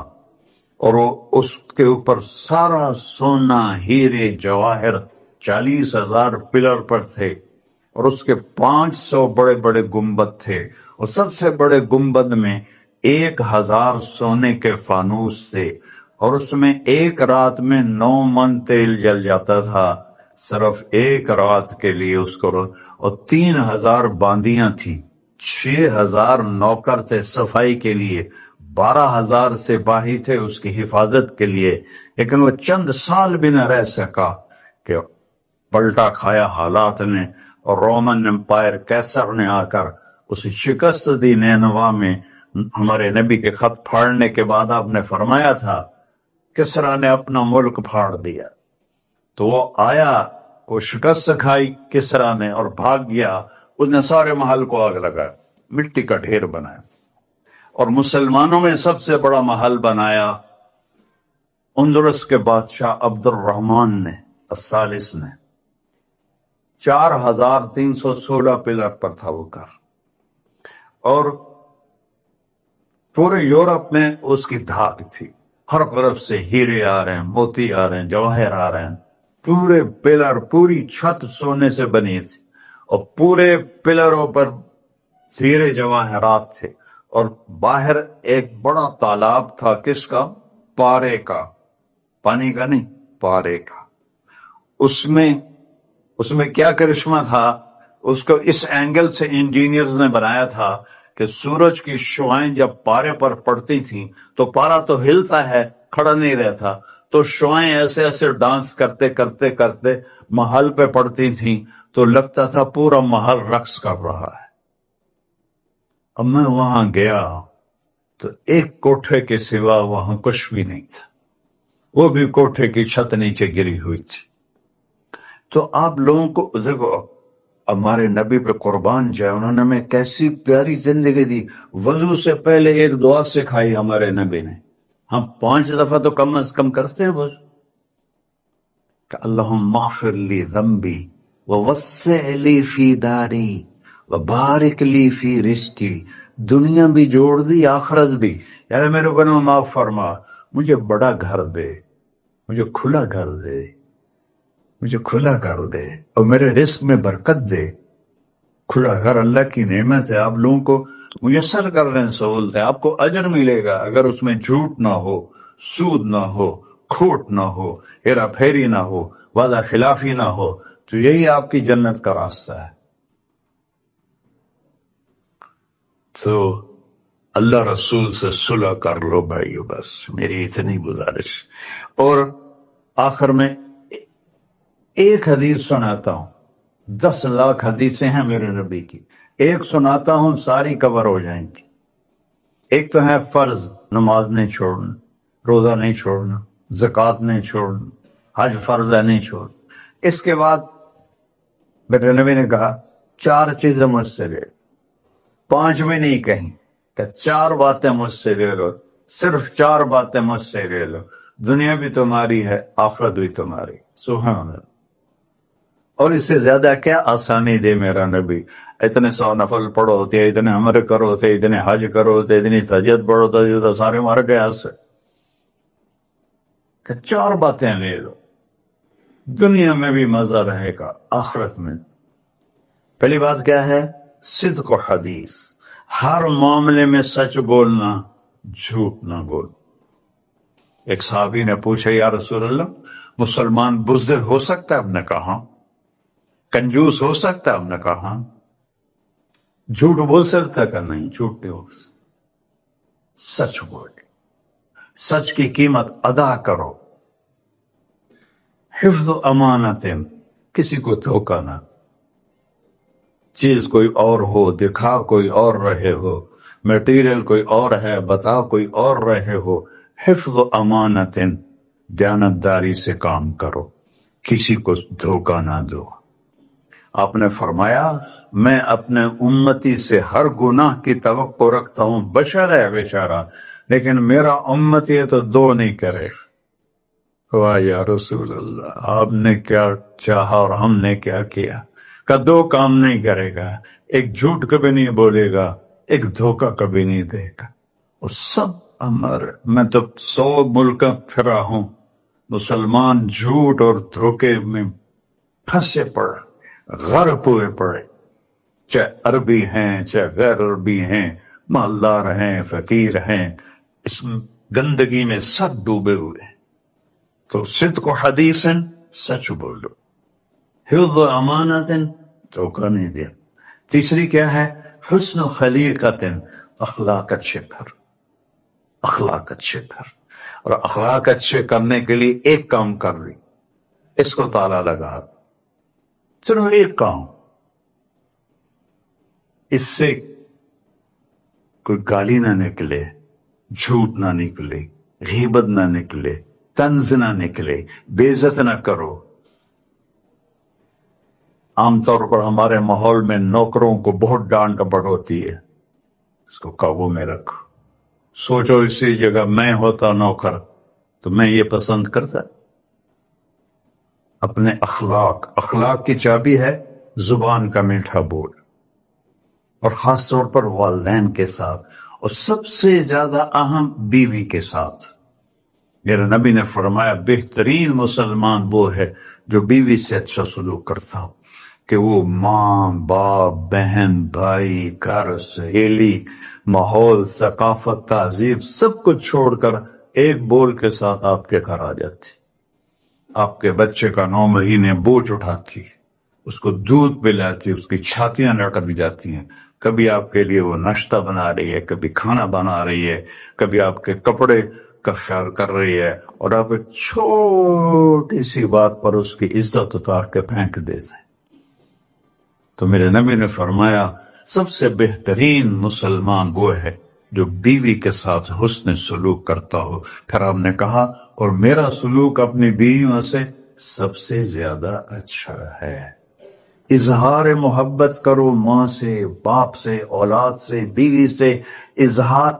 اور وہ اس کے اوپر سارا سونا ہیرے جواہر 40,000 پلر پر تھے، اور اس کے 500 بڑے بڑے گنبد تھے، اور سب سے بڑے گنبد میں 1,000 سونے کے فانوس تھے، اور اس میں ایک رات میں 9 من تیل جل جاتا تھا، صرف ایک رات کے لیے اس کو. اور 3,000 باندیاں تھیں، 6,000 نوکر تھے صفائی کے لیے، 12,000 سپاہی تھے اس کی حفاظت کے لیے. لیکن وہ چند سال بھی نہ رہ سکا کہ پلٹا کھایا حالات نے، اور رومن امپائر کیسر نے آ کر اسے شکست دی. نینوا میں ہمارے نبی کے خط پھاڑنے کے بعد آپ نے فرمایا تھا کسرا نے اپنا ملک پھاڑ دیا، تو وہ آیا کو شکست کھائی کسرا نے اور بھاگ گیا. اس نے سارے محل کو آگ لگایا، مٹی کا ڈھیر بنایا، اور مسلمانوں میں سب سے بڑا محل بنایا اندلس کے بادشاہ عبد الرحمن نے الثالث نے. 4,316 پلر پر تھا وہ گھر، اور پورے یورپ میں اس کی دھاک تھی. ہر طرف سے ہیرے آ رہے ہیں، موتی آ رہے ہیں، جواہر آ رہے ہیں. پورے پلر، پوری چھت سونے سے بنی تھی، اور پورے پلروں پر ہیرے جواہرات تھے. اور باہر ایک بڑا تالاب تھا، کس کا؟ پارے کا، پانی کا نہیں، پارے کا. اس میں کیا کرشمہ تھا؟ اس کو اس اینگل سے انجینئرز نے بنایا تھا کہ سورج کی شعائیں جب پارے پر پڑتی تھیں تو پارا تو ہلتا ہے، کھڑا نہیں رہتا، تو شعائیں ایسے ایسے ڈانس کرتے کرتے کرتے محل پہ پڑتی تھیں، تو لگتا تھا پورا محل رقص کر رہا ہے. اب میں وہاں گیا تو ایک کوٹھے کے سوا وہاں کچھ بھی نہیں تھا، وہ بھی کوٹھے کی چھت نیچے گری ہوئی تھی. تو آپ لوگوں کو دیکھو، ہمارے نبی پہ قربان جائے، انہوں نے ہمیں کیسی پیاری زندگی دی. وضو سے پہلے ایک دعا سکھائی ہمارے نبی نے، ہم 5 دفعہ تو کم از کم کرتے ہیں وضو، کہ اللہم اغفر لی ذنبی ووسع لی فی داری وبارک لی فی رزقی. دنیا بھی جوڑ دی، آخرت بھی. یار میرے گناہ معاف فرما، مجھے بڑا گھر دے، مجھے کھلا گھر دے، مجھے کھلا گھر دے، اور میرے رزق میں برکت دے. کھلا گھر اللہ کی نعمت ہے، آپ لوگوں کو میسر کر رہے ہیں سہولتیں. آپ کو اجر ملے گا اگر اس میں جھوٹ نہ ہو، سود نہ ہو، کھوٹ نہ ہو، ہیرا پھیری نہ ہو، وعدہ خلافی نہ ہو. تو یہی آپ کی جنت کا راستہ ہے. تو اللہ رسول سے صلح کر لو بھائیو، بس میری اتنی گزارش. اور آخر میں ایک حدیث سناتا ہوں، 10 لاکھ حدیثیں ہیں میرے نبی کی، ایک سناتا ہوں ساری کور ہو جائیں گی. ایک تو ہے فرض، نماز نہیں چھوڑنا، روزہ نہیں چھوڑنا، زکوٰۃ نہیں چھوڑنا، حج فرض ہے نہیں چھوڑنا. اس کے بعد میرے نبی نے کہا 4 چیزیں مجھ سے لے، 5 بھی نہیں کہیں، کہ 4 باتیں مجھ سے لے لو، صرف 4 باتیں مجھ سے لے لو، دنیا بھی تمہاری ہے، آخرت بھی تمہاری. سبحان اللہ. اور اس سے زیادہ کیا آسانی دے میرا نبی. اتنے 100 نفل پڑھو ہوتے، اتنے عمر کرو ہوتے، اتنے حج کرو ہوتے، اتنی تہجد پڑھو ہوتے، تو سارے مر گئے آج سے. کہ 4 باتیں لے لو، دنیا میں بھی مزہ رہے گا، آخرت میں. پہلی بات کیا ہے؟ صدق و حدیث، ہر معاملے میں سچ بولنا، جھوٹ نہ بول. ایک صحابی نے پوچھا یا رسول اللہ، مسلمان بزدل ہو سکتا ہے؟ ہم نے کہا کنجوس ہو سکتا ہے؟ ہم نے کہا جھوٹ بول سکتا ہے؟ کہ نہیں، جھوٹ نہیں ہو سکتا. سچ بولو، سچ کی قیمت ادا کرو، حفظ و امانت، کسی کو دھوکہ نہ، چیز کوئی اور ہو، دکھا کوئی اور رہے ہو، میٹیریل کوئی اور ہے، بتا کوئی اور رہے ہو، حفظ و امانت، دیانتداری سے کام کرو، کسی کو دھوکہ نہ دو۔ آپ نے فرمایا میں اپنے امتی سے ہر گناہ کی توقع رکھتا ہوں، بشر ہے بیچارہ، لیکن میرا امتی ہے تو دو نہیں کرے۔ واہ یا رسول اللہ، آپ نے کیا چاہا اور ہم نے کیا کیا کہ دو کام نہیں کرے گا، ایک جھوٹ کبھی نہیں بولے گا، ایک دھوکہ کبھی نہیں دے گا۔ اور سب امر، میں تو 100 ملک پھرا ہوں، مسلمان جھوٹ اور دھوکے میں پھنسے پڑے، غرق ہوئے پڑے، چاہے عربی ہیں چاہے غیر عربی ہیں، مالدار ہیں فقیر ہیں، اس گندگی میں سب ڈوبے ہوئے ہیں۔ تو صدق و حدیث، سچ بولو، حفظ و امانت، دھوکہ نہیں دیا۔ تیسری کیا ہے؟ حسن و خلیقت، اخلاق اچھے کر، اخلاق اچھے کر۔ اور اخلاق اچھے کرنے کے لیے ایک کام کر لی، اس کو تالا لگا، صرف ایک کام، اس سے کوئی گالی نہ نکلے، جھوٹ نہ نکلے، غیبت نہ نکلے، طنز نہ نکلے، بے عزت نہ کرو۔ عام طور پر ہمارے ماحول میں نوکروں کو بہت ڈانٹ ڈپٹ ہوتی ہے، اس کو قابو میں رکھو۔ سوچو اسی جگہ میں ہوتا نوکر تو میں یہ پسند کرتا۔ اپنے اخلاق کی چابی ہے زبان کا میٹھا بول، اور خاص طور پر والدین کے ساتھ، اور سب سے زیادہ اہم بیوی کے ساتھ۔ میرے نبی نے فرمایا بہترین مسلمان وہ ہے جو بیوی سے اچھا سلوک کرتا ہو، کہ وہ ماں باپ بہن بھائی گھر سہیلی ماحول ثقافت تہذیب سب کچھ چھوڑ کر ایک بول کے ساتھ آپ کے گھر آ جاتی، آپ کے بچے کا 9 مہینے بوجھ اٹھاتی، اس کو دودھ پلاتی، اس کی چھاتیاں لٹک جاتی ہیں، کبھی آپ کے لیے وہ ناشتہ بنا رہی ہے، کبھی کھانا بنا رہی ہے، کبھی آپ کے کپڑے کا خیال کر رہی ہے، اور آپ ایک چھوٹی سی بات پر اس کی عزت اتار کے پھینک دیتے ہیں۔ تو میرے نبی نے فرمایا سب سے بہترین مسلمان وہ ہے جو بیوی کے ساتھ حسن سلوک کرتا ہو۔ پھر آپ نے کہا اور میرا سلوک اپنی بیویوں سے سب سے زیادہ اچھا ہے۔ اظہار محبت کرو، ماں سے باپ سے اولاد سے بیوی سے، اظہار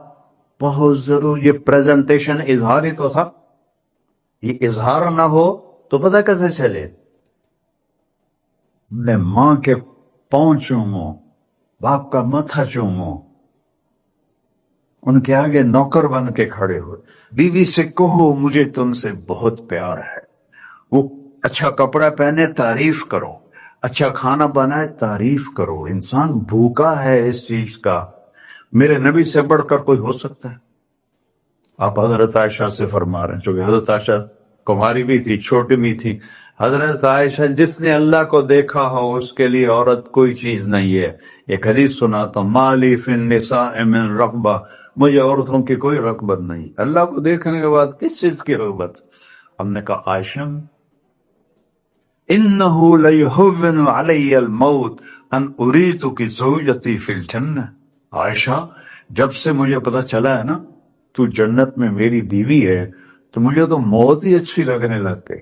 بہت ضرور۔ یہ پریزنٹیشن اظہار ہی تو تھا، یہ اظہار نہ ہو تو پتہ کیسے چلے؟ میں ماں کے پاؤں چوموں، باپ کا ماتھا چوموں، ان کے آگے نوکر بن کے کھڑے ہو، بیوی سے کہو مجھے تم سے بہت پیار ہے، وہ اچھا کپڑا پہنے تعریف کرو، اچھا کھانا بنائے تعریف کرو۔ انسان بھوکا ہے اس چیز کا، میرے نبی سے بڑھ کر کوئی ہو سکتا ہے؟ آپ حضرت عائشہ سے فرما رہے ہیں، چونکہ حضرت عائشہ کماری بھی تھی، چھوٹی بھی تھی۔ حضرت عائشہ جس نے اللہ کو دیکھا ہو اس کے لیے عورت کوئی چیز نہیں ہے۔ ایک حدیث سناتا ہوں، مالی فی النساء من رغبہ، مجھے عورتوں کی کوئی رغبت نہیں۔ اللہ کو دیکھنے کے بعد کس چیز کی رغبت؟ ہم نے کہا عائشہ انہو لیہون علی الموت ان اریتک زوجتی فی الجنہ۔ عائشہ جب سے مجھے پتا چلا ہے نا تو جنت میں میری بیوی ہے تو مجھے تو موت ہی اچھی لگنے لگ گئی۔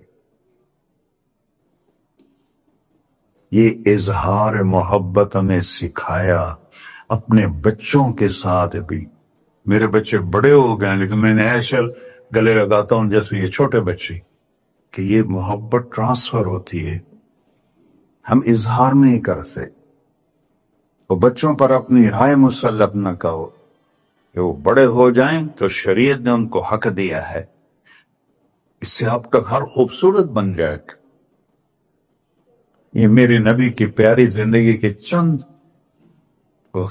یہ اظہار محبت ہمیں سکھایا اپنے بچوں کے ساتھ بھی۔ میرے بچے بڑے ہو گئے لیکن میں نے ایسے گلے لگاتا ہوں جیسے یہ چھوٹے بچے، کہ یہ محبت ٹرانسفر ہوتی ہے، ہم اظہار نہیں کر سکتے۔ اور بچوں پر اپنی رائے مسلط نہ کرو، کہ وہ بڑے ہو جائیں تو شریعت نے ان کو حق دیا ہے، اس سے آپ کا گھر خوبصورت بن جائے گا۔ یہ میرے نبی کی پیاری زندگی کے چند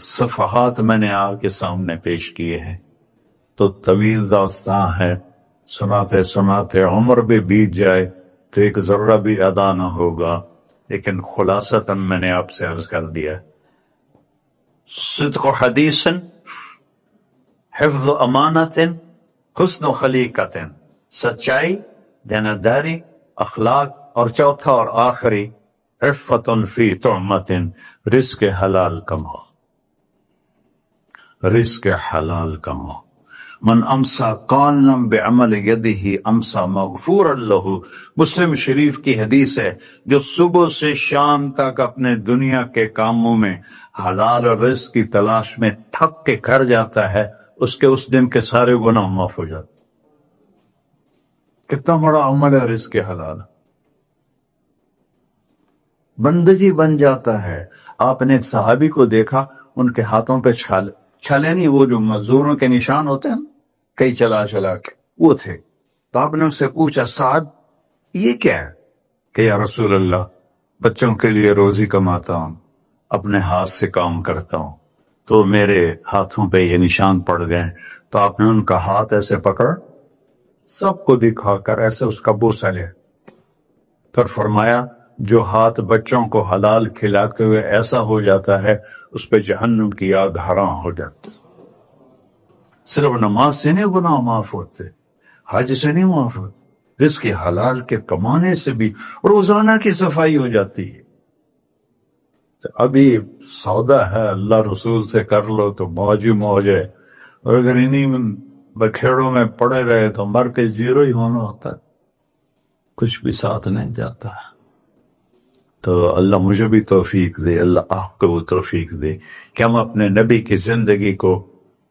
صفحات میں نے آپ کے سامنے پیش کیے ہیں، تو طویل داستان ہے، سناتے سناتے عمر بھی بیت جائے تو ایک ذرہ بھی ادا نہ ہوگا، لیکن خلاصتاً میں نے آپ سے عرض کر دیا، صدق و حدیث، حفظ امانت، حسن خلیقت، سچائی، دینداری، اخلاق، اور چوتھا اور آخری عفت فی طعمت، رزق حلال کماؤ، رزق حلال کماؤ۔ من امسا قانا بعمل یدہ امسا مغفورا لہ، مسلم شریف کی حدیث ہے، جو صبح سے شام تک اپنے دنیا کے کاموں میں حلال رزق کی تلاش میں تھک کے گھر جاتا ہے، اس کے اس دن کے سارے گناہ معاف ہو جاتے۔ کتنا بڑا عمل ہے رزق حلال، بندگی بن جاتا ہے۔ آپ نے ایک صحابی کو دیکھا، ان کے ہاتھوں پہ چھالے نہیں، وہ جو مزدوروں کے نشان ہوتے ہیں کئی چلا چلا کے، وہ تھے۔ تو آپ نے اس سے پوچھا، سعد یہ کیا ہے؟ کہ یا رسول اللہ، بچوں کے لیے روزی کماتا ہوں، اپنے ہاتھ سے کام کرتا ہوں، تو میرے ہاتھوں پہ یہ نشان پڑ گئے۔ تو آپ نے ان کا ہاتھ ایسے پکڑا، سب کو دکھا کر ایسے اس کا بوسہ لے، پھر فرمایا جو ہاتھ بچوں کو حلال کھلاتے ہوئے ایسا ہو جاتا ہے، اس پہ جہنم کی آگ حرام ہو جاتی۔ صرف نماز سے نہیں گناہ معاف ہوتے، حج سے نہیں معاف ہوتے، رزق حلال کے کمانے سے بھی روزانہ کی صفائی ہو جاتی ہے۔ ابھی سودا ہے، اللہ رسول سے کر لو تو موج ہی موج ہے، اور اگر انہیں بکھیڑوں میں پڑے رہے تو مر کے زیرو ہی ہونا ہوتا ہے، کچھ بھی ساتھ نہیں جاتا۔ تو اللہ مجھے بھی توفیق دے، اللہ آپ کو وہ توفیق دے کہ ہم اپنے نبی کی زندگی کو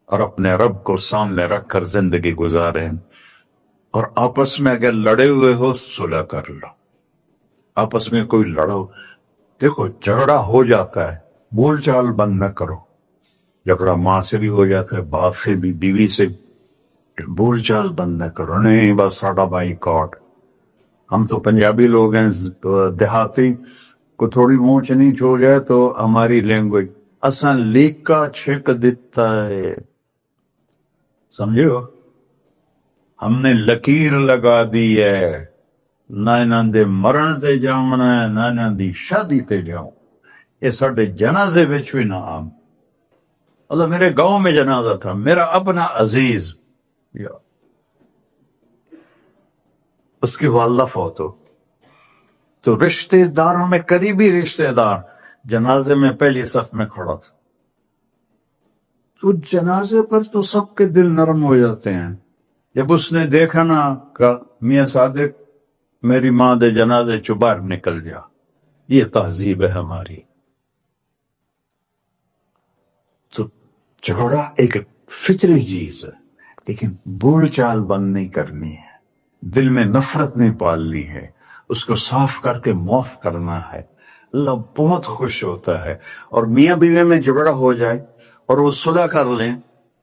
اور اپنے رب کو سامنے رکھ کر زندگی گزاریں، اور آپس میں اگر لڑے ہوئے ہو صلح کر لو، آپس میں کوئی لڑو، دیکھو جھگڑا ہو جاتا ہے، بول چال بند نہ کرو، جھگڑا ماں سے بھی ہو جاتا ہے، باپ سے بھی، بیوی سے بھی، بول چال بند نہ کرو، نہیں بس ساڈا بائی کاٹ۔ ہم تو پنجابی لوگ ہیں، دیہاتی کو تھوڑی مونچھ نیچ ہو جائے تو ہماری لینگویج اساں لیکا چھک دیتا ہے، سمجھو، ہم نے لکیر لگا دی ہے، نہ انہاں دے مرن تے جامنا ہے، نہ انہاں دی شادی تے جاؤں، یہ ساڈے جنازے وچ بھی نہ آم۔ اللہ میرے گاؤں میں جنازہ تھا، میرا اپنا عزیز، اس کی والدہ فوت ہو، تو رشتہ داروں میں قریبی رشتہ دار جنازے میں پہلی صف میں کھڑا تھا، تو جنازے پر تو سب کے دل نرم ہو جاتے ہیں۔ جب اس نے دیکھا نا کہ میاں صادق میری ماں دے جنازے چو باہر نکل جا، یہ تہذیب ہے ہماری۔ تو جھگڑا ایک فطری چیز ہے، لیکن بول چال بند نہیں کرنی ہے، دل میں نفرت نہیں پالنی ہے، اس کو صاف کر کے معاف کرنا ہے۔ اللہ بہت خوش ہوتا ہے، اور میاں بیوی میں جھگڑا ہو جائے اور وہ صلح کر لیں،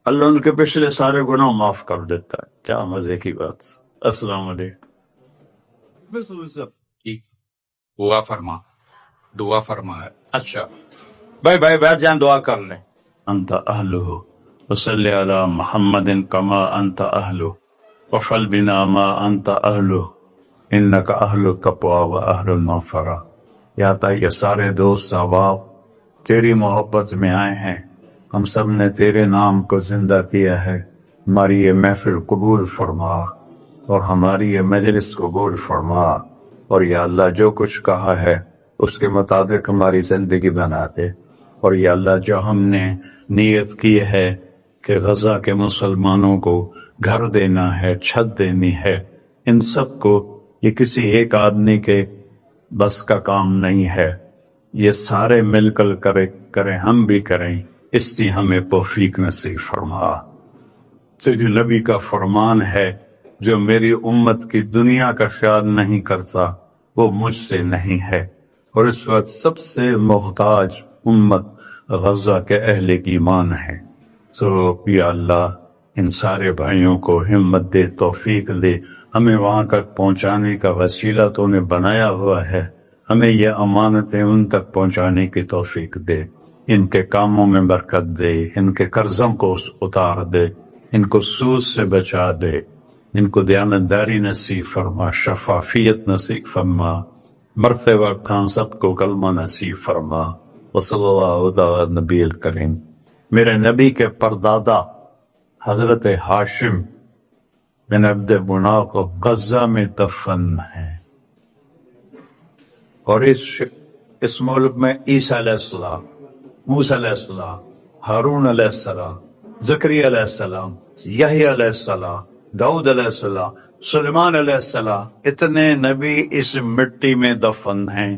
اللہ ان کے پچھلے سارے گناہ معاف کر دیتا ہے۔ کیا مزے کی بات۔ السلام علیکم۔ دعا فرما ہے۔ اچھا بھائی بیٹھ جائیں، دعا کر لیں۔ انت اہلہ وصلی علی محمد کما انت اہلہ وفعل بنا ما انت اہلہ انک اہل التقوی و اہل المغفرہ۔ یا تا یہ سارے دوست احباب تیری محبت میں آئے ہیں، ہم سب نے تیرے نام کو زندہ کیا ہے، ہماری یہ محفل قبول فرما اور ہماری یہ مجلس قبول فرما، اور یا اللہ جو کچھ کہا ہے اس کے مطابق ہماری زندگی بنا دے، اور یا اللہ جو ہم نے نیت کی ہے کہ غزہ کے مسلمانوں کو گھر دینا ہے، چھت دینی ہے، ان سب کو، یہ کسی ایک آدمی کے بس کا کام نہیں ہے، یہ سارے مل کر کریں، ہم بھی کریں، اس لیے ہمیں توفیق نصیب فرما۔ تیرے نبی کا فرمان ہے، جو میری امت کی دنیا کا خیال نہیں کرتا وہ مجھ سے نہیں ہے، اور اس وقت سب سے محتاج امت غزہ کے اہل ایمان ہے۔ تو یا اللہ ان سارے بھائیوں کو ہمت دے، توفیق دے، ہمیں وہاں تک پہنچانے کا وسیلہ تو نے بنایا ہوا ہے، ہمیں یہ امانتیں ان تک پہنچانے کی توفیق دے، ان کے کاموں میں برکت دے، ان کے قرضوں کو اتار دے، ان کو سود سے بچا دے، ان کو دیانتداری نصیب فرما، شفافیت نصیب فرما، مرتے وقت ہم سب کو کلمہ نصیب فرما۔ وصلی اللہ علیہ نبی الکریم۔ میرے نبی کے پردادا حضرت ہاشم بن عبد مناف کو غزہ میں دفن ہے، اور اس ملک میں عیسیٰ علیہ السلام، موسیٰ علیہ السلام، ہارون علیہ السلام، زکریا علیہ السلام، یحییٰ علیہ السلام، داؤد علیہ السلام، سلیمان علیہ السلام، اتنے نبی اس مٹی میں دفن ہیں